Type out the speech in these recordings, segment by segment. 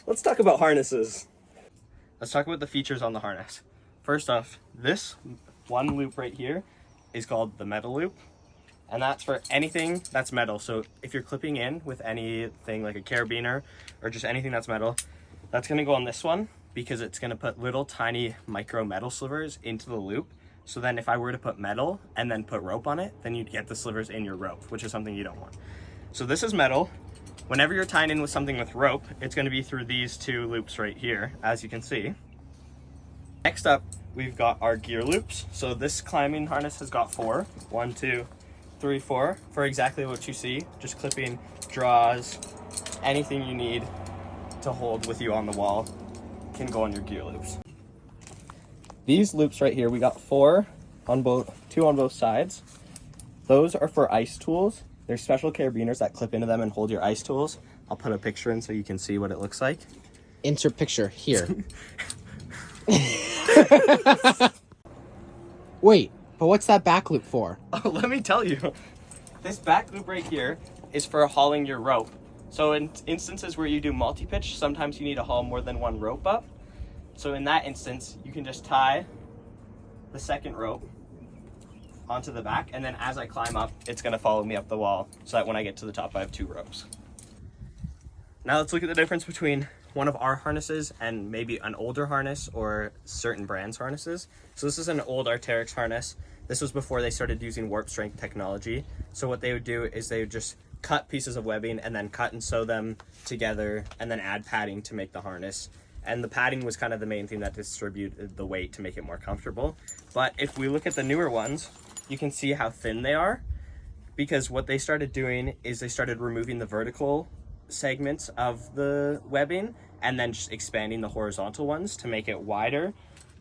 let's talk about harnesses. Let's talk about the features on the harness. First off, this one loop right here is called the metal loop. And that's for anything that's metal. So if you're clipping in with anything like a carabiner or just anything that's metal, that's gonna go on this one because it's gonna put little tiny micro metal slivers into the loop. So then if I were to put metal and then put rope on it, then you'd get the slivers in your rope, which is something you don't want. So this is metal. Whenever you're tying in with something with rope, it's gonna be through these two loops right here, as you can see. Next up, we've got our gear loops. So this climbing harness has got 4. 1, 2, 3, 4 for exactly what you see. Just clipping, draws, anything you need to hold with you on the wall can go on your gear loops. These loops right here, we got 4 on both, 2 on both sides. Those are for ice tools. There's special carabiners that clip into them and hold your ice tools. I'll put a picture in so you can see what it looks like. Insert picture here. Wait, but what's that back loop for? Oh, let me tell you. This back loop right here is for hauling your rope. So in instances where you do multi-pitch, sometimes you need to haul more than one rope up. So in that instance, you can just tie the second rope onto the back, and then as I climb up, it's gonna follow me up the wall so that when I get to the top, I have 2 ropes. Now let's look at the difference between one of our harnesses and maybe an older harness or certain brands harnesses. So this is an old Arcteryx harness. This was before they started using warp strength technology. So what they would do is they would just cut pieces of webbing and then cut and sew them together and then add padding to make the harness. And the padding was kind of the main thing that distributed the weight to make it more comfortable. But if we look at the newer ones, you can see how thin they are, because what they started doing is they started removing the vertical segments of the webbing and then just expanding the horizontal ones to make it wider.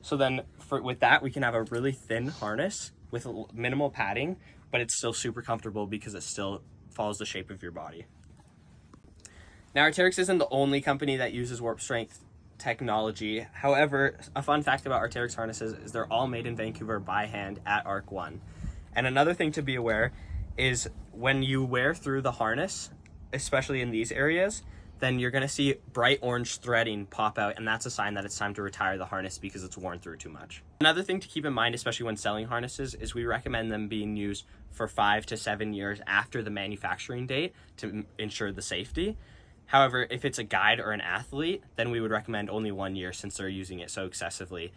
So then with that, we can have a really thin harness with minimal padding, but it's still super comfortable because it still follows the shape of your body. Now, Arcteryx isn't the only company that uses warp strength technology. However, a fun fact about Arcteryx harnesses is they're all made in Vancouver by hand at Arc 1. And another thing to be aware is when you wear through the harness, especially in these areas, then you're gonna see bright orange threading pop out, and that's a sign that it's time to retire the harness because it's worn through too much. Another thing to keep in mind, especially when selling harnesses, is we recommend them being used for 5 to 7 years after the manufacturing date to ensure the safety. However, if it's a guide or an athlete, then we would recommend only 1 year since they're using it so excessively.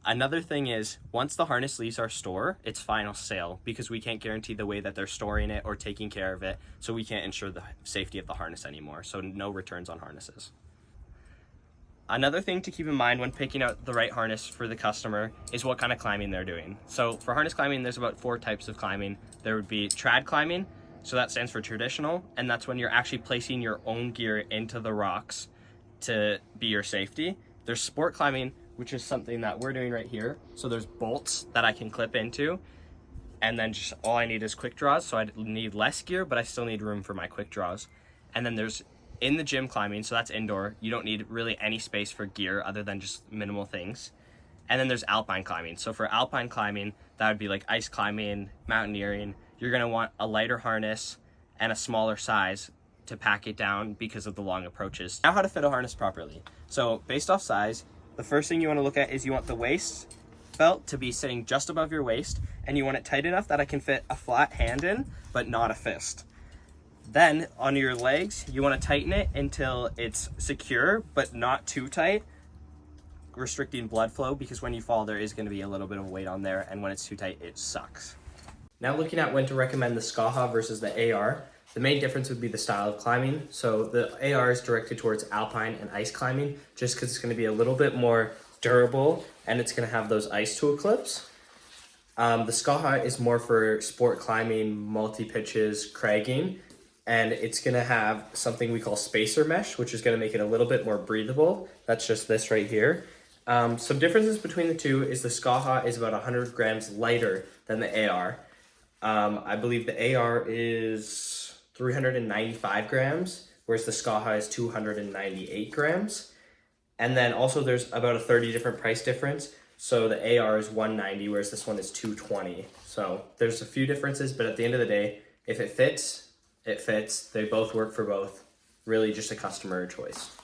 Another thing is, once the harness leaves our store, it's final sale because we can't guarantee the way that they're storing it or taking care of it, so we can't ensure the safety of the harness anymore, so no returns on harnesses. Another thing to keep in mind when picking out the right harness for the customer is what kind of climbing they're doing. So for harness climbing, there's about 4 types of climbing. There would be trad climbing, so that stands for traditional, and that's when you're actually placing your own gear into the rocks to be your safety. There's sport climbing, which is something that we're doing right here. So there's bolts that I can clip into, and then just all I need is quick draws. So I need less gear, but I still need room for my quick draws. And then there's in the gym climbing, so that's indoor. You don't need really any space for gear other than just minimal things. And then there's alpine climbing. So for alpine climbing, that would be like ice climbing, mountaineering. You're gonna want a lighter harness and a smaller size to pack it down because of the long approaches. Now, how to fit a harness properly. So based off size, the first thing you want to look at is you want the waist belt to be sitting just above your waist, and you want it tight enough that I can fit a flat hand in, but not a fist. Then on your legs, you want to tighten it until it's secure, but not too tight, restricting blood flow, because when you fall, there is going to be a little bit of weight on there, and when it's too tight, it sucks. Now looking at when to recommend the Skaha versus the AR, the main difference would be the style of climbing. So the AR is directed towards alpine and ice climbing, just because it's going to be a little bit more durable and it's going to have those ice tool clips. The Skaha is more for sport climbing, multi-pitches, cragging, and it's going to have something we call spacer mesh, which is going to make it a little bit more breathable. That's just this right here. Some differences between the two is the Skaha is about 100 grams lighter than the AR. I believe the AR is 395 grams, whereas the Skaha is 298 grams. And then also there's about a 30 different price difference. So the AR is 190, whereas this one is 220. So there's a few differences, but at the end of the day, if it fits, it fits. They both work for both. Really just a customer choice.